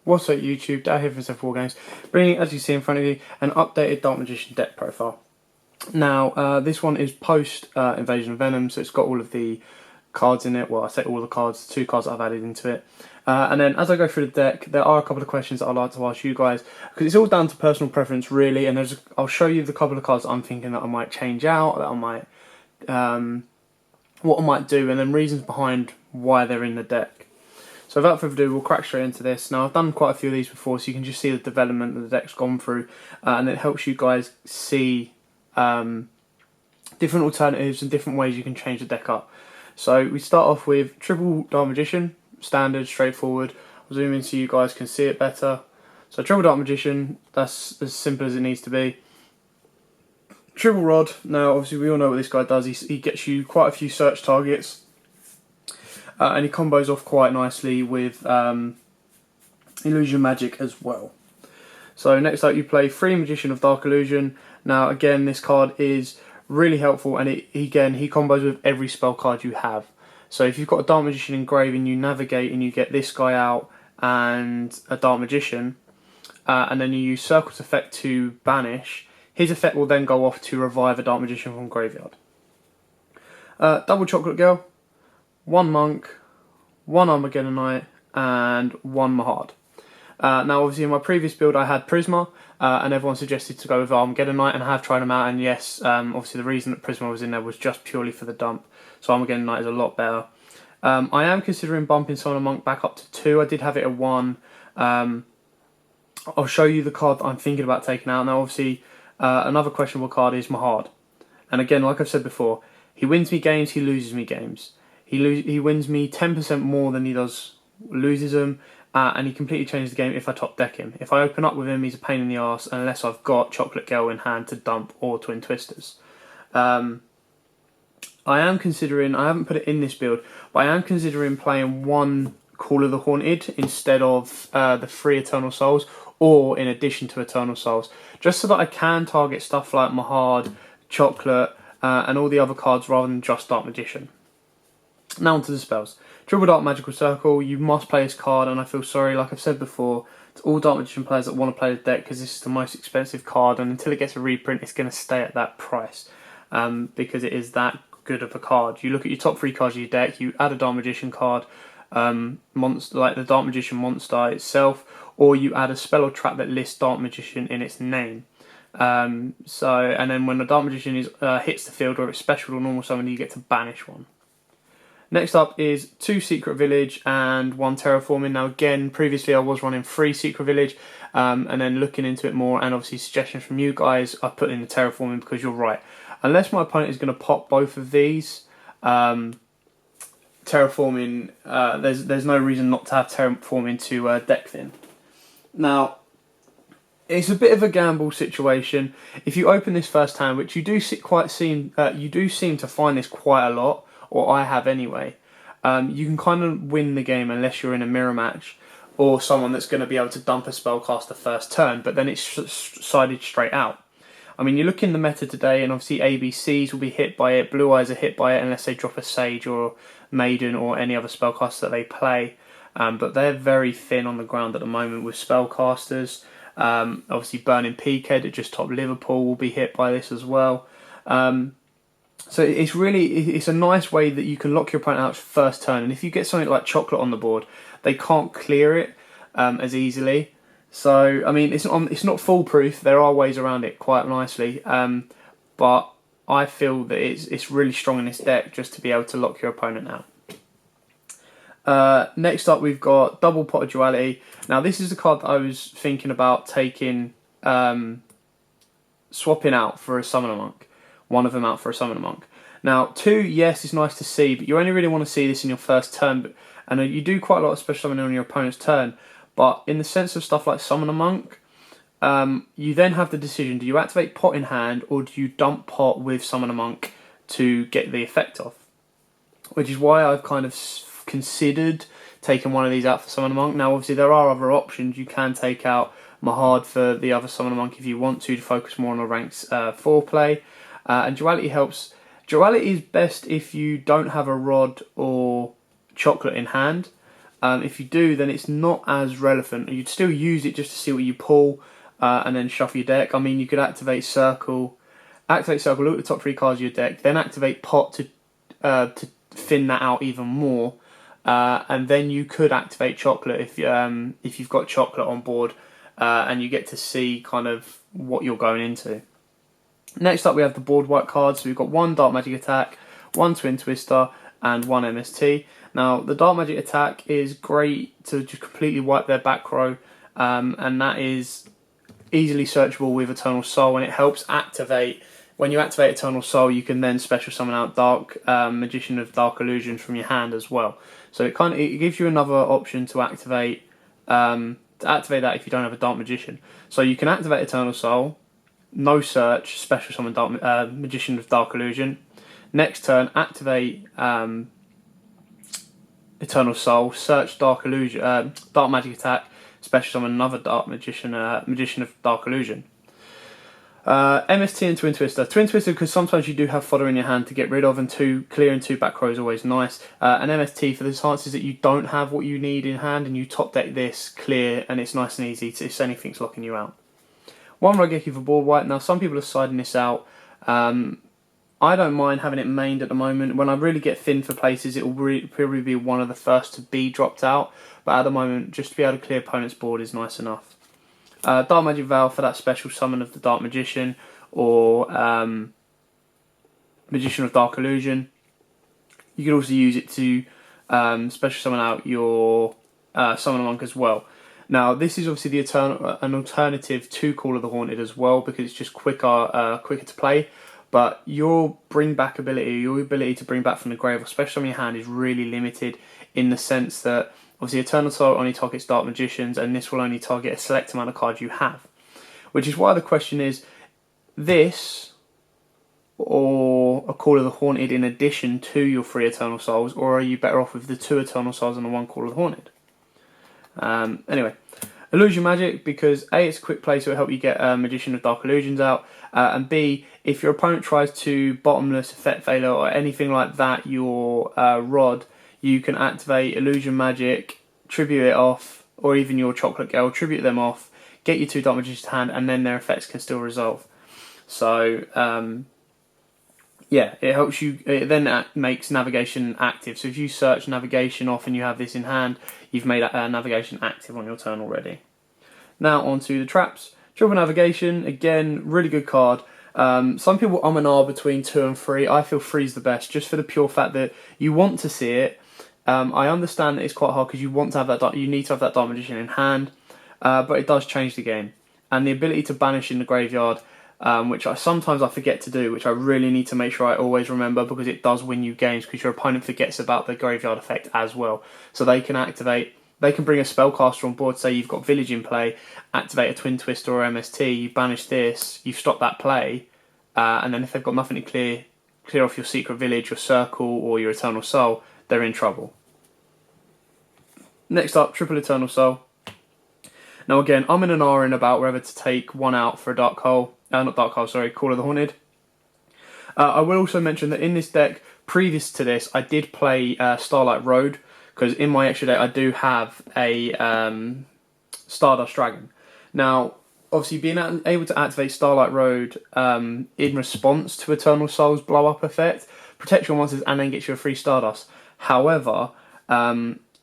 What's up YouTube, Dad here from Zephyr Wargames, bringing, as you see in front of you, an updated Dark Magician deck profile. Now, this one is post Invasion of Venom, so it's got all of the cards in it. Well, I say all the cards, 2 cards that I've added into it. And then as I go through the deck, there are a couple of questions that I'd like to ask you guys, because it's all down to personal preference really, and I'll show you the couple of cards that I'm thinking that I might change out, that I might, what I might do, and then reasons behind why they're in the deck. So without further ado, we'll crack straight into this. Now, I've done quite a few of these before, so you can just see the development that the deck's gone through, and it helps you guys see different alternatives and different ways you can change the deck up. So we start off with triple Dark Magician, standard, straightforward. I'll zoom in so you guys can see it better. So triple Dark Magician, that's as simple as it needs to be. Triple Rod, now obviously we all know what this guy does. He gets you quite a few search targets. And he combos off quite nicely with Illusion Magic as well. So next up you play 3 Magician of Dark Illusion. Now again, this card is really helpful, and he combos with every spell card you have. So if you've got a Dark Magician engraving, you navigate and you get this guy out and a Dark Magician, and then you use Circle's effect to banish. His effect will then go off to revive a Dark Magician from graveyard. Double Chocolate Girl, 1 Monk, 1 Armageddon Knight, and 1 Mahad. Now obviously in my previous build I had Prisma, and everyone suggested to go with Armageddon Knight, and I have tried them out, and yes, obviously the reason that Prisma was in there was just purely for the dump, so Armageddon Knight is a lot better. I am considering bumping Solemn Monk back up to 2, I did have it at 1. I'll show you the card that I'm thinking about taking out. Now obviously another questionable card is Mahad, and again, like I've said before, he wins me games, he loses me games. He wins me 10% more than he does loses them, and he completely changes the game if I top deck him. If I open up with him, he's a pain in the arse unless I've got Chocolate Girl in hand to dump or Twin Twisters. I am considering, I haven't put it in this build, but I am considering playing 1 Call of the Haunted instead of the 3 Eternal Souls, or in addition to Eternal Souls, just so that I can target stuff like Mahad, Chocolate, and all the other cards rather than just Dark Magician. Now onto the spells. Triple Dark Magical Circle, you must play this card, and I feel sorry, like I've said before, to all Dark Magician players that want to play the deck, because this is the most expensive card, and until it gets a reprint, it's going to stay at that price, because it is that good of a card. You look at your top 3 cards of your deck, you add a Dark Magician card, monster, like the Dark Magician monster itself, or you add a spell or trap that lists Dark Magician in its name. And then when the Dark Magician hits the field, whether it's special or normal summon, you get to banish one. Next up is 2 Secret Village and 1 Terraforming. Now again, previously I was running 3 Secret Village, and then looking into it more, and obviously suggestions from you guys, I put in the Terraforming because you're right. Unless my opponent is going to pop both of these, Terraforming, there's no reason not to have Terraforming to deck thin. Now, it's a bit of a gamble situation. If you open this first hand, which you do seem to find this quite a lot, or I have anyway, you can kind of win the game unless you're in a mirror match or someone that's going to be able to dump a spellcaster first turn, but then it's sided straight out. I mean, you look in the meta today, and obviously ABCs will be hit by it, Blue Eyes are hit by it unless they drop a Sage or Maiden or any other spellcaster that they play, but they're very thin on the ground at the moment with spellcasters. Obviously Burning Peakhead at just top Liverpool will be hit by this as well. So it's a nice way that you can lock your opponent out first turn, and if you get something like Chocolate on the board, they can't clear it as easily. So I mean, it's not foolproof. There are ways around it quite nicely, but I feel that it's really strong in this deck just to be able to lock your opponent out. Next up, we've got Double Pot of Duality. Now this is the card that I was thinking about taking, swapping out for a Summoner Monk. 1 of them out for a Summoner Monk. Now 2, yes, it's nice to see, but you only really want to see this in your first turn, and you do quite a lot of special summoning on your opponent's turn, but in the sense of stuff like Summoner Monk, you then have the decision, do you activate Pot in hand, or do you dump Pot with Summoner Monk to get the effect off? Which is why I've kind of considered taking 1 of these out for Summoner Monk. Now obviously there are other options. You can take out Mahad for the other Summoner Monk if you want to focus more on the ranks 4 play. And Duality helps. Duality is best if you don't have a Rod or Chocolate in hand, If you do, then it's not as relevant. You'd still use it just to see what you pull, and then shuffle your deck. I mean, you could activate circle, look at the top 3 cards of your deck, then activate pot to thin that out even more, and then you could activate chocolate if you've got chocolate on board, and you get to see kind of what you're going into. Next up, we have the board wipe cards. So we've got 1 Dark Magic Attack, 1 Twin Twister, and 1 MST. Now, the Dark Magic Attack is great to just completely wipe their back row, and that is easily searchable with Eternal Soul, and it helps activate. When you activate Eternal Soul, you can then special summon out Magician of Dark Illusions from your hand as well. So it gives you another option to activate that if you don't have a Dark Magician. So you can activate Eternal Soul, no search, special summon Magician of Dark Illusion. Next turn, activate Eternal Soul, search Dark Illusion, Dark Magic Attack, special summon another Dark Magician, Magician of Dark Illusion. MST and Twin Twister. Twin Twister, because sometimes you do have fodder in your hand to get rid of, and clearing 2 back row is always nice. And MST for the chances that you don't have what you need in hand and you top deck this, clear, and it's nice and easy if anything's locking you out. 1 raigeki for board wipe. Now, some people are siding this out. I don't mind having it mained at the moment. When I really get thin for places, it will probably be one of the first to be dropped out. But at the moment, just to be able to clear opponent's board is nice enough. Dark Magic Valve for that special summon of the Dark Magician, or Magician of Dark Illusion. You could also use it to special summon out your Summon Monk as well. Now, this is obviously an alternative to Call of the Haunted as well, because it's just quicker to play. But your bring back ability, your ability to bring back from the grave, or special summon your hand, is really limited in the sense that obviously Eternal Soul only targets Dark Magicians, and this will only target a select amount of cards you have. Which is why the question is, this or a Call of the Haunted in addition to your 3 Eternal Souls, or are you better off with the 2 Eternal Souls and the 1 Call of the Haunted? Anyway, Illusion Magic, because A, it's a quick play, so it'll help you get Magician of Dark Illusions out, and B, if your opponent tries to bottomless, effect failure, or anything like that, your rod, you can activate Illusion Magic, tribute it off, or even your Chocolate Girl, tribute them off, get your 2 Dark Magicians to hand, and then their effects can still resolve. So, yeah, it helps you. It then makes navigation active. So if you search navigation off and you have this in hand, you've made navigation active on your turn already. Now on to the traps. Triple Navigation, again, really good card. Some people and ah between 2 and 3. I feel 3 is the best, just for the pure fact that you want to see it. I understand that it's quite hard because you want to have that. You need to have that Dark Magician in hand, but it does change the game. And the ability to banish in the graveyard, which sometimes I forget to do, which I really need to make sure I always remember, because it does win you games, because your opponent forgets about the graveyard effect as well. So they can bring a spellcaster on board, say you've got Village in play, activate a Twin Twister or MST, you banish this, you've stopped that play, and then if they've got nothing to clear off your Secret Village, your Circle, or your Eternal Soul, they're in trouble. Next up, Triple Eternal Soul. Now again, I'm in an R in about whether to take 1 out for a Dark Hole. Call of the Haunted. I will also mention that in this deck, previous to this, I did play Starlight Road, because in my extra deck I do have a Stardust Dragon. Now, obviously being able to activate Starlight Road in response to Eternal Soul's blow-up effect, protects your monsters and then gets you a free Stardust. However,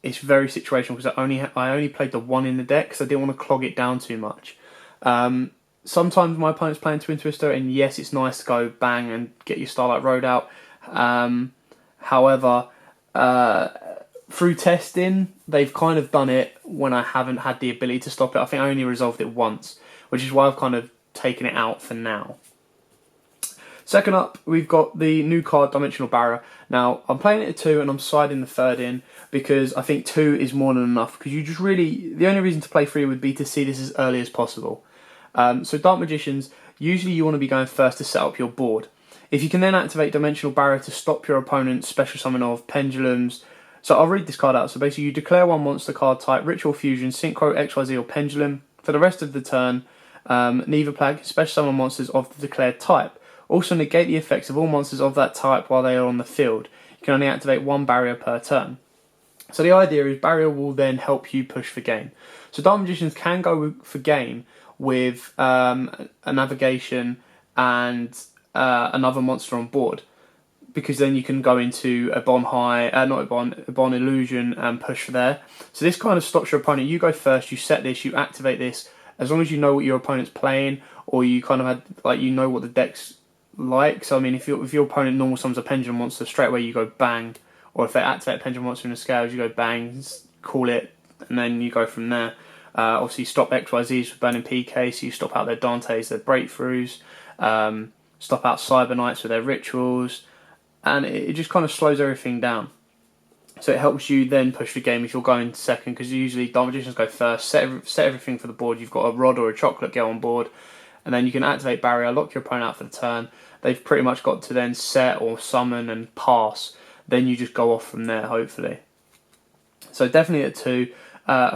it's very situational, because I only played the 1 in the deck, because I didn't want to clog it down too much. Sometimes my opponent's playing Twin Twister, and yes, it's nice to go bang and get your Starlight Road out. However, through testing, they've kind of done it when I haven't had the ability to stop it. I think I only resolved it once, which is why I've kind of taken it out for now. Second up, we've got the new card, Dimensional Barrier. Now, I'm playing it at 2 and I'm siding the 3rd in, because I think 2 is more than enough, because the only reason to play 3 would be to see this as early as possible. So Dark Magicians, usually you want to be going first to set up your board. If you can then activate Dimensional Barrier to stop your opponent's special summon of Pendulums. So I'll read this card out. So basically you declare 1 monster card type, Ritual Fusion, Synchro, XYZ or Pendulum. For the rest of the turn, neither plague special summon monsters of the declared type. Also negate the effects of all monsters of that type while they are on the field. You can only activate 1 barrier per turn. So the idea is barrier will then help you push for game. So Dark Magicians can go for game with a navigation and another monster on board, because then you can go into Ebon High, not Ebon, Ebon Illusion and push for there. So this kind of stops your opponent. You go first, you set this, you activate this, as long as you know what your opponent's playing, or you kind of had, like, you know what the deck's like. So I mean, if your opponent normal summons a pendulum monster, straight away you go bang. Or if they activate a pendulum monster in the scales, you go bang, call it, and then you go from there. Obviously, stop XYZs with burning PK, so you stop out their Dantes, their breakthroughs, stop out Cyber Knights with their rituals, and it just kind of slows everything down. So it helps you then push the game if you're going second, because usually Dark Magicians go first, set everything for the board. You've got a rod or a chocolate go on board, and then you can activate barrier, lock your opponent out for the turn. They've pretty much got to then set or summon and pass. Then you just go off from there, hopefully. So definitely at 2.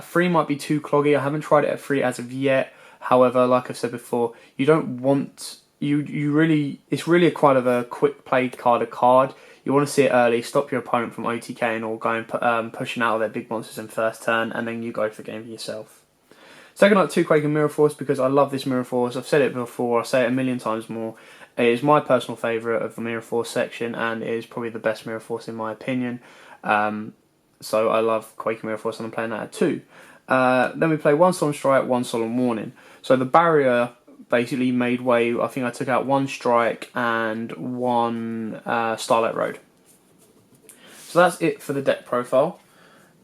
3 might be too cloggy. I haven't tried it at 3 as of yet. However, like I've said before, you don't want... It's really a kind of a quick play card. You want to see it early, stop your opponent from OTKing or going pushing out of their big monsters in first turn, and then you go for game for yourself. Second up, 2 Quaking Mirror Force, because I love this Mirror Force. I've said it before, I'll say it a million times more. It is my personal favourite of the Mirror Force section, and it is probably the best Mirror Force in my opinion. So I love Quaking Mirror Force, and I'm playing that at 2. Then we play 1 Solemn Strike, 1 Solemn Warning. So the barrier basically made way. I think I took out 1 Strike and 1 Starlight Road. So that's it for the deck profile.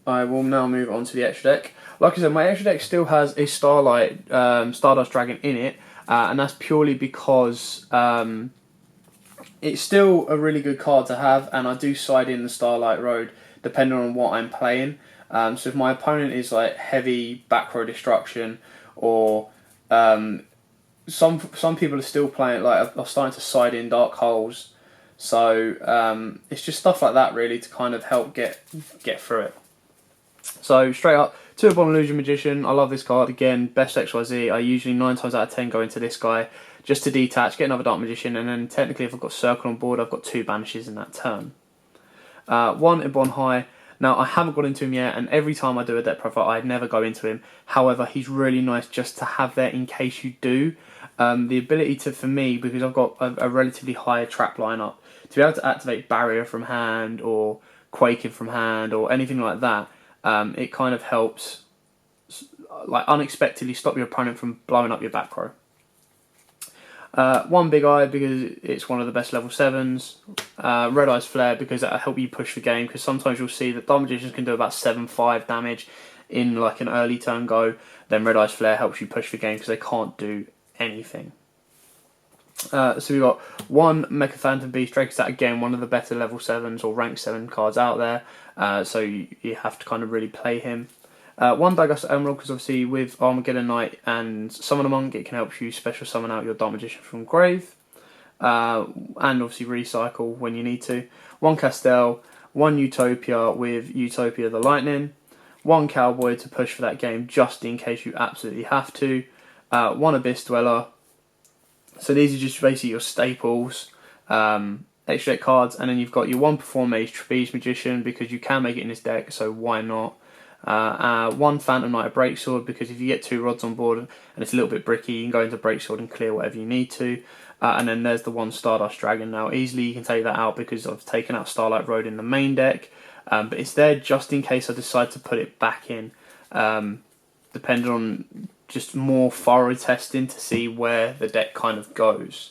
I will now move on to the extra deck. Like I said, my extra deck still has a Starlight Stardust Dragon in it, and that's purely because it's still a really good card to have, and I do side in the Starlight Road depending on what I'm playing. So if my opponent is like heavy back row destruction, or some people are still playing, like, are starting to side in Dark Holes. So it's just stuff like that really to kind of help get through it. So straight up, 2 Ebon Illusion Magician. I love this card. Again, best XYZ. I usually 9 times out of 10 go into this guy just to detach, get another Dark Magician, and then technically if I've got Circle on board, I've got 2 banishes in that turn. 1 Ebon High. Now, I haven't got into him yet, and every time I do a deck profile, I'd never go into him. However, he's really nice just to have there in case you do. The ability to, for me, because I've got a relatively high trap lineup, to be able to activate Barrier from hand, or Quaking from hand, or anything like that, it kind of helps, like, unexpectedly stop your opponent from blowing up your back row. 1 Big Eye, because it's one of the best level 7s. Red Eye's Flare, because that'll help you push the game, because sometimes you'll see that Dark Magicians can do about 7-5 damage in like an early turn go. Then Red Eye's Flare helps you push the game because they can't do anything. So we've got 1 Mecha Phantom Beast dracossack, again one of the better level 7s or rank 7 cards out there. So you have to kind of really play him. 1 Dracossack Emeral, because obviously with Armageddon Knight and Summon a Monk, it can help you special summon out your Dark Magician from grave, and obviously recycle when you need to. 1 Castel, 1 Utopia with Utopia the Lightning, 1 Cowboy to push for that game just in case you absolutely have to, 1 Abyss Dweller. So these are just basically your staples, extra deck cards, and then you've got your 1 Perform Mage Trapeze Magician, because you can make it in this deck, so why not? 1 Phantom Knight Breaksword, because if you get 2 rods on board and it's a little bit bricky, you can go into Breaksword and clear whatever you need to. And then there's the 1 Stardust Dragon. Now easily you can take that out because I've taken out Starlight Road in the main deck, but it's there just in case I decide to put it back in, depending on just more thorough testing to see where the deck kind of goes.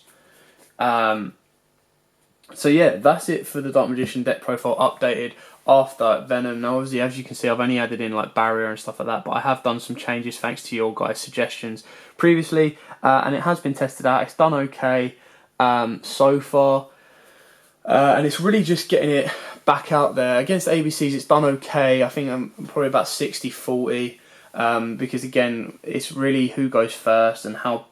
So yeah, that's it for the Dark Magician deck profile updated after Venom. Now obviously, as you can see, I've only added in like Barrier and stuff like that, but I have done some changes thanks to your guys' suggestions previously, and it has been tested out. It's done okay so far, and it's really just getting it back out there. Against ABCs, it's done okay. I think I'm probably about 60-40, because again, it's really who goes first and how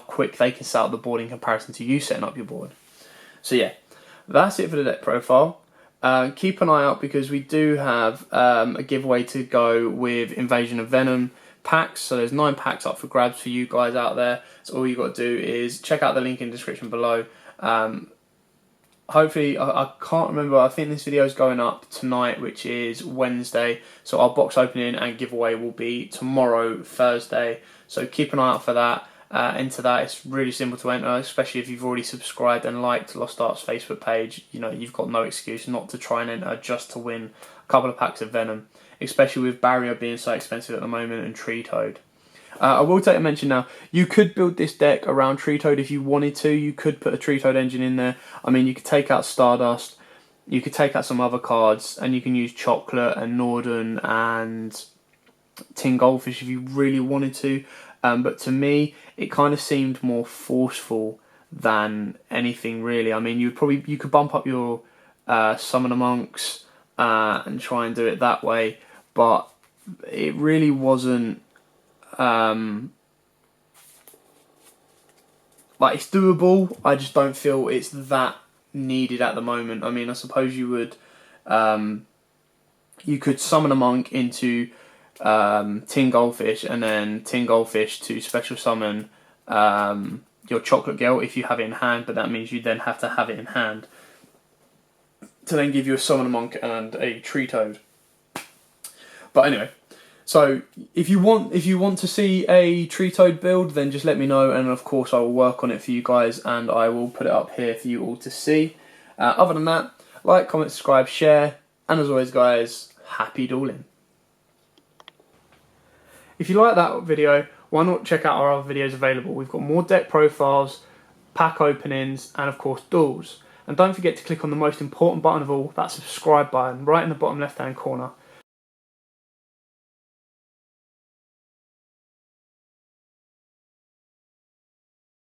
quick they can set up the board in comparison to you setting up your board. So yeah, that's it for the deck profile. Keep an eye out, because we do have a giveaway to go with Invasion of Venom packs. So there's 9 packs up for grabs for you guys out there. So all you got to do is check out the link in the description below. hopefully, I can't remember, I think this video is going up tonight, which is Wednesday, so our box opening and giveaway will be tomorrow, Thursday, so keep an eye out for that. Enter that. It's really simple to enter, especially if you've already subscribed and liked Lost Art's Facebook page. You know, you've got no excuse not to try and enter just to win a couple of packs of Venom, especially with Barrier being so expensive at the moment and Tree Toad. I will take a mention now, you could build this deck around Tree Toad if you wanted to. You could put a Tree Toad engine in there. I mean, you could take out Stardust, you could take out some other cards, and you can use Chocolate and Norden and Tin Goldfish if you really wanted to. But to me, it kind of seemed more forceful than anything really. I mean, you could bump up your Summoner Monks and try and do it that way, but it really wasn't. Like, it's doable. I just don't feel it's that needed at the moment. I mean, I suppose you would. You could summon a monk into Tin Goldfish, and then Tin Goldfish to special summon your Chocolate Girl if you have it in hand, but that means you then have to have it in hand to then give you a Summoner Monk and a Tree Toad. But anyway, so if you want to see a Tree Toad build, then just let me know, and of course I will work on it for you guys, and I will put it up here for you all to see. Other than that, like, comment, subscribe, share, and as always guys, happy dueling. If you like that video, why not check out our other videos available? We've got more deck profiles, pack openings, and of course duels. And don't forget to click on the most important button of all, that subscribe button, right in the bottom left hand corner.